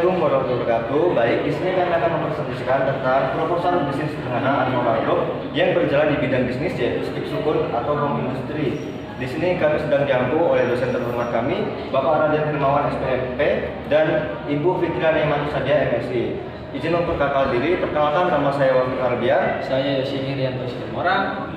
Assalamualaikum warahmatullahi wabarakatuh. Baik, di sini kami akan mempresentasikan tentang proposal bisnis sederhana Anmora Group yang berjalan di bidang bisnis yaitu stick sukun atau home industry. Di sini kami sedang diampu oleh dosen terhormat kami, Bapak Raden Firmawan SPMP dan Ibu Fitriani Manusadia MSI. Izin memperkenalkan diri, perkenalkan nama saya Wafik Ardian. Saya Yosi Irianto Sidomorang.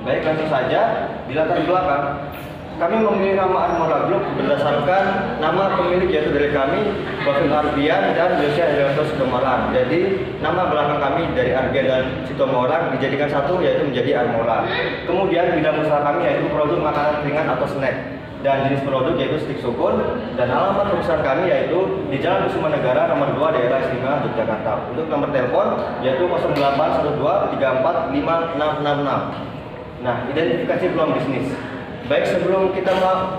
Baik, langsung saja di latar belakang. Kami memilih nama Anmora Group berdasarkan nama pemilik yaitu dari kami, Wafik Ardian dan Yosi Irianto Sidomorang. Jadi nama belakang kami dari Ardian dan Sidomorang dijadikan satu yaitu menjadi Anmora. Kemudian bidang usaha kami yaitu produk makanan ringan atau snack. Dan jenis produk yaitu stick sukun, dan alamat perusahaan kami yaitu di Jalan Kusuma Negara nomor 2 Daerah Istimewa Yogyakarta. Untuk nomor telepon yaitu 0812345666. Nah, identifikasi peluang bisnis. Baik, sebelum kita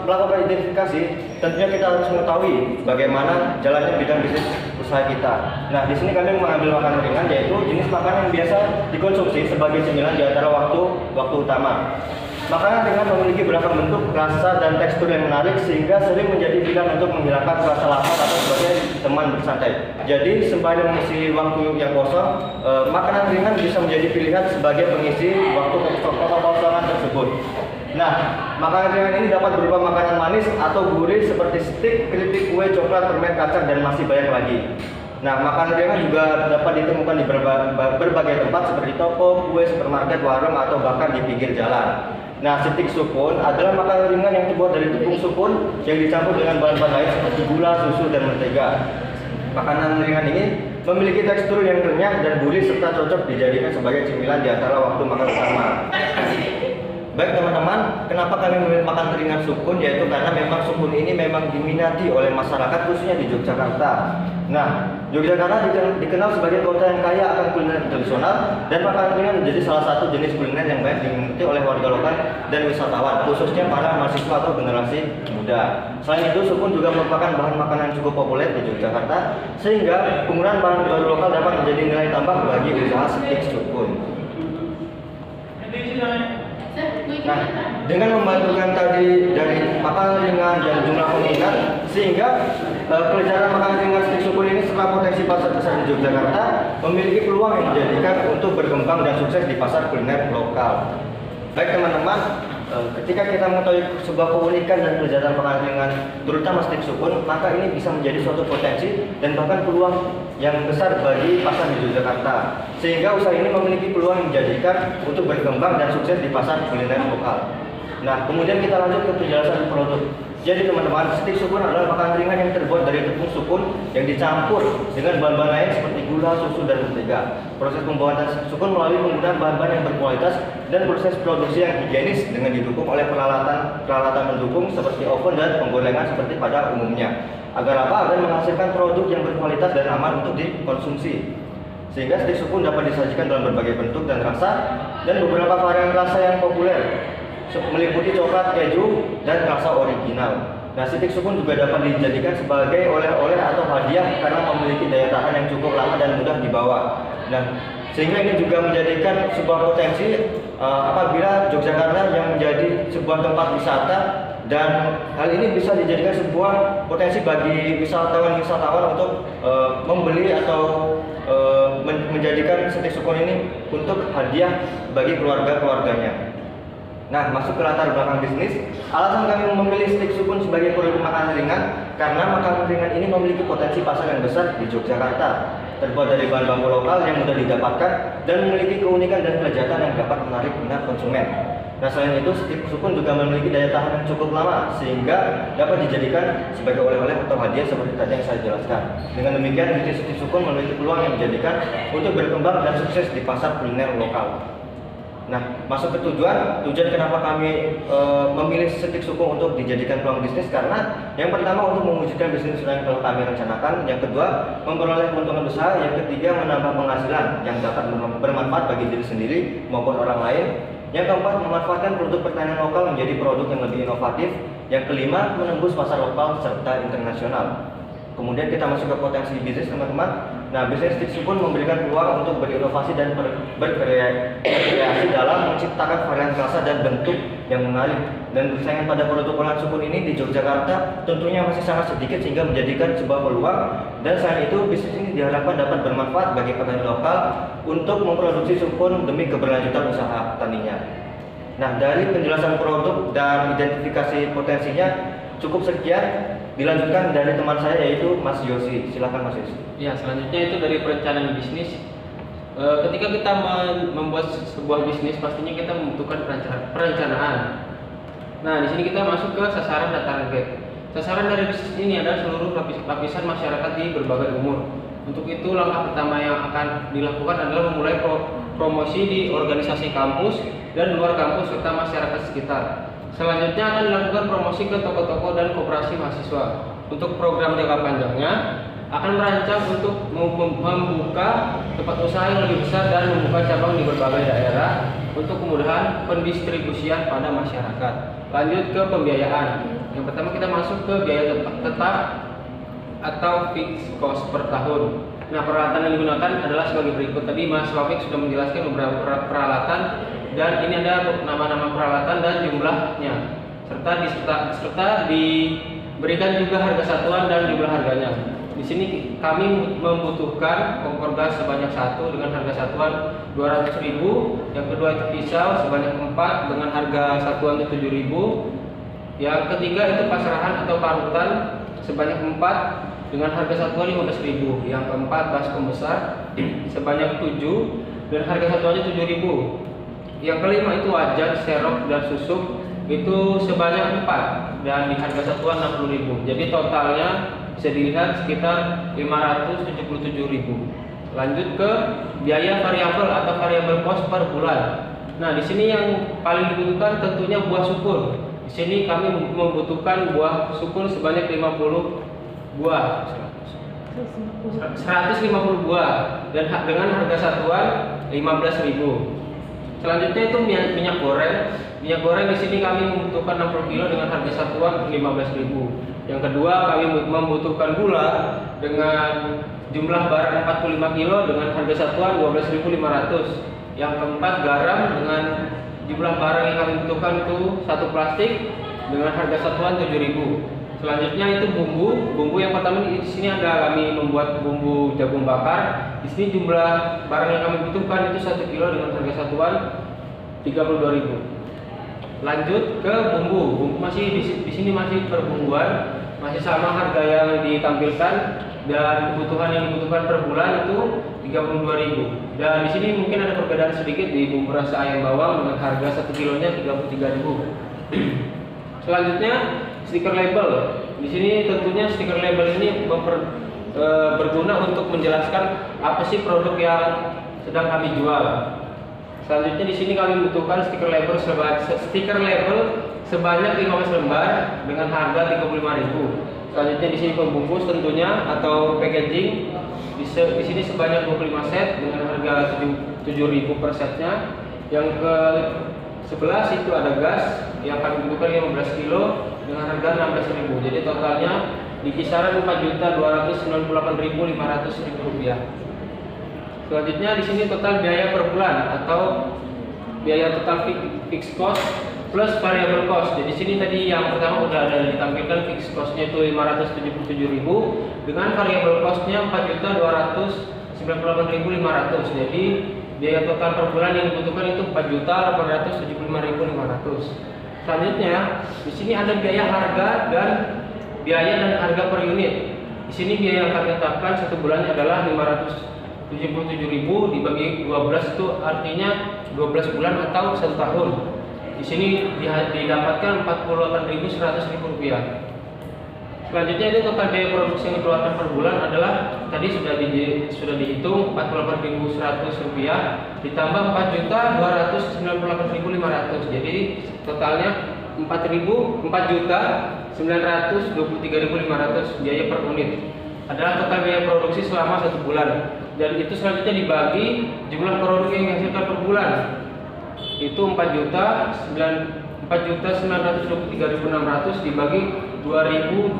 melakukan identifikasi, tentunya kita harus mengetahui bagaimana jalannya bidang bisnis usaha kita. Nah, di sini kami mengambil makanan ringan yaitu jenis makanan yang biasa dikonsumsi sebagai cemilan di antara waktu utama. Makanan ringan memiliki beragam bentuk, rasa, dan tekstur yang menarik sehingga sering menjadi pilihan untuk menghilangkan rasa lapar atau sebagai teman bersantai. Jadi sembari mengisi waktu yang kosong, makanan ringan bisa menjadi pilihan sebagai pengisi waktu kekosongan tersebut. Nah, makanan ringan ini dapat berupa makanan manis atau gurih seperti stik, keripik, kue, coklat, permen, kacang, dan masih banyak lagi. Nah, makanan ringan juga dapat ditemukan di berbagai tempat seperti toko, kue, supermarket, warung, atau bahkan di pinggir jalan. Nah, stick sukun adalah makanan ringan yang terbuat dari tepung sukun yang dicampur dengan bahan-bahan lain seperti gula, susu, dan mentega. Makanan ringan ini memiliki tekstur yang renyah dan gurih serta cocok dijadikan sebagai cemilan di antara waktu makan utama. Baik teman-teman, kenapa kami memilih makan ringan sukun? Yaitu karena memang sukun ini memang diminati oleh masyarakat khususnya di Yogyakarta. Nah, Yogyakarta dikenal sebagai kota yang kaya akan kuliner tradisional, dan makanan ringan menjadi salah satu jenis kuliner yang banyak diminati oleh warga lokal dan wisatawan, khususnya para mahasiswa atau generasi muda. Selain itu, sukun juga merupakan bahan makanan yang cukup populer di Yogyakarta, sehingga penggunaan bahan baru lokal dapat menjadi nilai tambah bagi usaha stick sukun. Nah, dengan membantukan tadi dari makanan ringan dan jumlah peminat, sehingga kelezatan makanan ringan stick sukun ini serta potensi pasar besar di Yogyakarta memiliki peluang yang dijadikan untuk berkembang dan sukses di pasar kuliner lokal. Baik teman-teman, ketika kita mengetahui sebuah keunikan dan kelezatan makanan ringan, terutama stick sukun, maka ini bisa menjadi suatu potensi dan bahkan peluang yang besar bagi pasar di Yogyakarta. Sehingga usaha ini memiliki peluang yang dijadikan untuk berkembang dan sukses di pasar kuliner lokal. Nah, kemudian kita lanjut ke penjelasan produk. Jadi teman-teman, stick sukun adalah makanan ringan yang terbuat dari tepung sukun yang dicampur dengan bahan-bahan lain seperti gula, susu, dan mentega. Proses pembuatan stick sukun melalui penggunaan bahan-bahan yang berkualitas dan proses produksi yang higienis dengan didukung oleh peralatan mendukung seperti oven dan penggorengan seperti pada umumnya. Agar apa? Agar menghasilkan produk yang berkualitas dan aman untuk dikonsumsi. Sehingga stick sukun dapat disajikan dalam berbagai bentuk dan rasa, dan beberapa varian rasa yang populer meliputi coklat, keju, dan rasa original. Nah, stick sukun juga dapat dijadikan sebagai oleh-oleh atau hadiah karena memiliki daya tahan yang cukup lama dan mudah dibawa. Nah, sehingga ini juga menjadikan sebuah potensi apabila Yogyakarta yang menjadi sebuah tempat wisata, dan hal ini bisa dijadikan sebuah potensi bagi wisatawan untuk membeli atau menjadikan stick sukun ini untuk hadiah bagi keluarganya. Nah, masuk ke latar belakang bisnis. Alasan kami memilih stick sukun sebagai produk makanan ringan karena makanan ringan ini memiliki potensi pasar yang besar di Yogyakarta. Terbuat dari bahan baku lokal yang mudah didapatkan dan memiliki keunikan dan kelezatan yang dapat menarik minat konsumen. Nah, selain itu, stick sukun juga memiliki daya tahan yang cukup lama sehingga dapat dijadikan sebagai oleh-oleh atau hadiah seperti tadi yang saya jelaskan. Dengan demikian, bisnis stick sukun memiliki peluang yang menjadikan untuk berkembang dan sukses di pasar kuliner lokal. Nah, masuk ke tujuan kenapa kami memilih stick sukun untuk dijadikan peluang bisnis, karena yang pertama untuk mewujudkan bisnis yang telah kami rencanakan, yang kedua memperoleh keuntungan besar, yang ketiga menambah penghasilan yang dapat bermanfaat bagi diri sendiri maupun orang lain, yang keempat memanfaatkan produk pertanian lokal menjadi produk yang lebih inovatif, yang kelima menembus pasar lokal serta internasional. Kemudian kita masuk ke potensi bisnis teman-teman. Nah, bisnis stick sukun memberikan peluang untuk berinovasi dan berkreasi dalam menciptakan varian rasa dan bentuk yang mengalir, dan persaingan pada produk olahan sukun ini di Yogyakarta tentunya masih sangat sedikit sehingga menjadikan sebuah peluang, dan selain itu bisnis ini diharapkan dapat bermanfaat bagi petani lokal untuk memproduksi sukun demi keberlanjutan usaha taninya. Nah, dari penjelasan produk dan identifikasi potensinya cukup sekian. Dilanjutkan dari teman saya yaitu Mas Yosi. Silakan Mas Yosi. Ya, selanjutnya itu dari perencanaan bisnis. Ketika kita membuat sebuah bisnis, pastinya kita membutuhkan perencanaan. Nah, di sini kita masuk ke sasaran dan target. Sasaran dari bisnis ini adalah seluruh lapisan masyarakat di berbagai umur. Untuk itu, langkah pertama yang akan dilakukan adalah memulai promosi di organisasi kampus dan luar kampus serta masyarakat sekitar. Selanjutnya akan dilakukan promosi ke toko-toko dan koperasi mahasiswa. Untuk program jangka panjangnya akan merancang untuk membuka tempat usaha yang lebih besar dan membuka cabang di berbagai daerah untuk kemudahan pendistribusian pada masyarakat. Lanjut ke pembiayaan. Yang pertama kita masuk ke biaya tetap atau fixed cost per tahun. Nah, peralatan yang digunakan adalah sebagai berikut. Tadi Mas Wafiq sudah menjelaskan beberapa peralatan, dan ini ada nama-nama peralatan dan jumlahnya, serta diberikan juga harga satuan dan jumlah harganya. Di sini kami membutuhkan kompor gas sebanyak 1 dengan harga satuan 200.000. Yang kedua itu pisau sebanyak 4 dengan harga satuan 7.000. Yang ketiga itu pasrahan atau parutan sebanyak 4 dengan harga satuan 15.000. Yang keempat baskom besar sebanyak 7 dan harga satuannya 7.000. Yang kelima itu wajan, serok dan susuk itu sebanyak 4 dan di harga satuan 60.000. Jadi totalnya bisa dilihat sekitar 577.000. Lanjut ke biaya variabel atau variable cost per bulan. Nah, di sini yang paling dibutuhkan tentunya buah sukun. Di sini kami membutuhkan buah sukun sebanyak 50 buah. 150 buah dan dengan harga satuan 15.000. Selanjutnya itu minyak goreng. Minyak goreng di sini kami membutuhkan 60 kg dengan harga satuan 15.000. Yang kedua kami membutuhkan gula dengan jumlah barang 45 kg dengan harga satuan 12.500. Yang keempat garam dengan jumlah barang yang kami butuhkan itu 1 plastik dengan harga satuan 7.000. Selanjutnya itu bumbu yang pertama di sini ada kami membuat bumbu jagung bakar. Di sini jumlah barang yang kami butuhkan itu 1 kg dengan harga satuan 32.000. Lanjut ke bumbu masih di sini masih perbumbuan, masih sama harga yang ditampilkan dan kebutuhan yang dibutuhkan per bulan itu 32.000. Dan di sini mungkin ada perbedaan sedikit di bumbu rasa ayam bawang dengan harga 1 kilonya 33.000. Selanjutnya stiker label. Di sini tentunya stiker label ini berguna untuk menjelaskan apa sih produk yang sedang kami jual. Selanjutnya di sini kami membutuhkan stiker label sebanyak 15 lembar dengan harga 35.000. Selanjutnya di sini pembungkus tentunya atau packaging. Di sini sebanyak 25 set dengan harga 7.000 per setnya. Yang ke 11 itu ada gas yang kami butuhkan 15 kg dengan harga 16.000. Jadi totalnya di kisaran 4.298.500 rupiah. Selanjutnya di sini total biaya per bulan atau biaya total fixed cost plus variable cost. Jadi sini tadi yang pertama udah ada ditampilkan fixed costnya itu 577.000 dengan variable costnya 4.298.500. Jadi biaya total per bulan yang dibutuhkan itu 4.875.500. Selanjutnya di sini ada biaya harga dan harga per unit. Di sini biaya yang kami tetapkan satu bulannya adalah 577.000 dibagi 12 itu artinya 12 bulan atau 1 tahun. Di sini didapatkan 48.100 rupiah. Selanjutnya itu total biaya produksi yang dikeluarkan per bulan adalah tadi sudah dihitung 48.100 rupiah ditambah 4.298.500. Jadi totalnya 4.923.500 biaya per unit adalah total biaya produksi selama 1 bulan. Dan itu selanjutnya dibagi jumlah produk yang dihasilkan per bulan itu 4.923.600 dibagi 2.250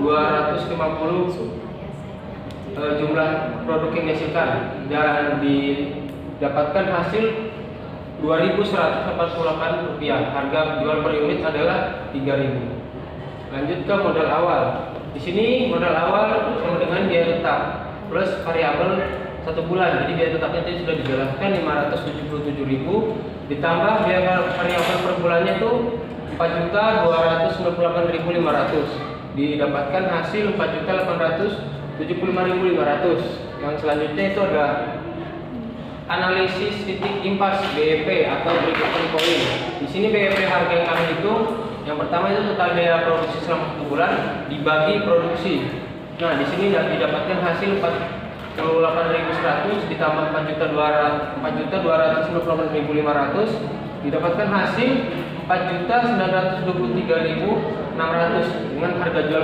jumlah produk yang dihasilkan dan didapatkan hasil Rp2.148. Harga jual per unit adalah Rp3.000. Lanjut ke modal awal. Di sini modal awal sama dengan biaya tetap plus variabel 1 bulan. Jadi biaya tetapnya tadi sudah dijelaskan Rp577.000 ditambah biaya variabel per bulannya itu Rp4.298.500. Didapatkan hasil Rp4.875.500. Yang selanjutnya itu ada analisis titik impas BEP atau break even point. Di sini BEP harga yang kami hitung, yang pertama itu total biaya produksi selama 1 bulan dibagi produksi. Nah, di sini didapatkan hasil 48.100 ditambah 4.298.500 didapatkan hasil 4.923.600 dengan harga jual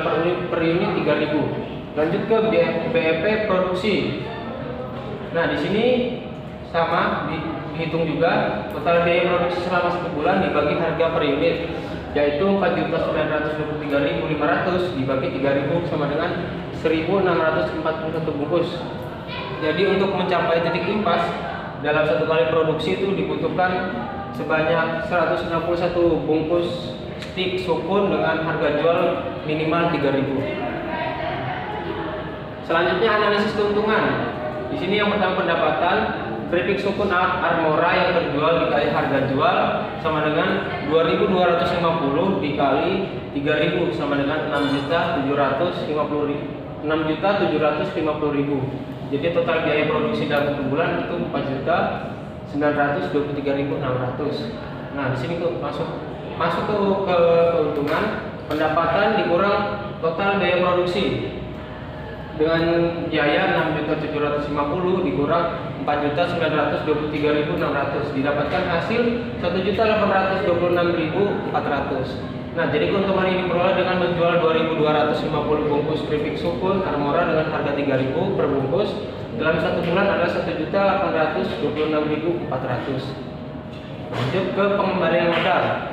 per unit 3.000. Lanjut ke BEP produksi. Nah, di sini sama dihitung juga total biaya produksi selama 1 bulan dibagi harga per unit, yaitu 4.923.500 dibagi 3.000 sama dengan 1.641 bungkus. Jadi untuk mencapai titik impas dalam 1 kali produksi itu dibutuhkan sebanyak 161 bungkus stik sukun dengan harga jual minimal 3.000. Selanjutnya analisis keuntungan. Di sini yang pertama pendapatan. Keripik sukun Armora yang terjual dikali harga jual sama dengan 2.250 dikali 3.000 sama dengan 6.750.000. Jadi total biaya produksi dalam 1 bulan itu 4.923.600. Nah, di sini masuk ke keuntungan. Pendapatan dikurang total biaya produksi. Dengan biaya 6.750 dikurang 4.923.600 didapatkan hasil 1.826.400. Nah, jadi keuntungan ini diperoleh dengan menjual 2.250 bungkus keripik sukun Armora dengan harga 3.000 per bungkus dalam 1 bulan adalah 1.826.400. Lanjut ke pengembalian modal.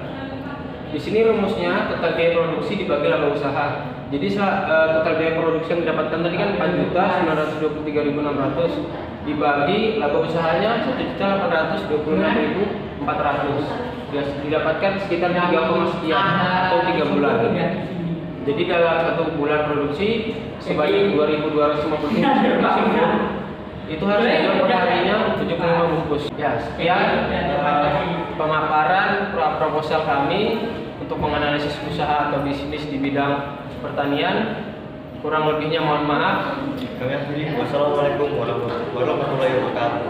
Di sini rumusnya total biaya produksi dibagi laba usaha. Jadi total biaya produksi yang didapatkan tadi kan 4.923.600 dibagi laba usahanya 1.826.400. Didapatkan sekitar 3, sekian atau 3 bulan. Jadi dalam 1 bulan produksi sebanyak 2.250 itu harus dijual per harinya 75 bungkus. Ya, sekian pemaparan proposal kami untuk menganalisis usaha atau bisnis di bidang pertanian. Kurang lebihnya mohon maaf. Kami akhiri. Wassalamualaikum warahmatullahi wabarakatuh.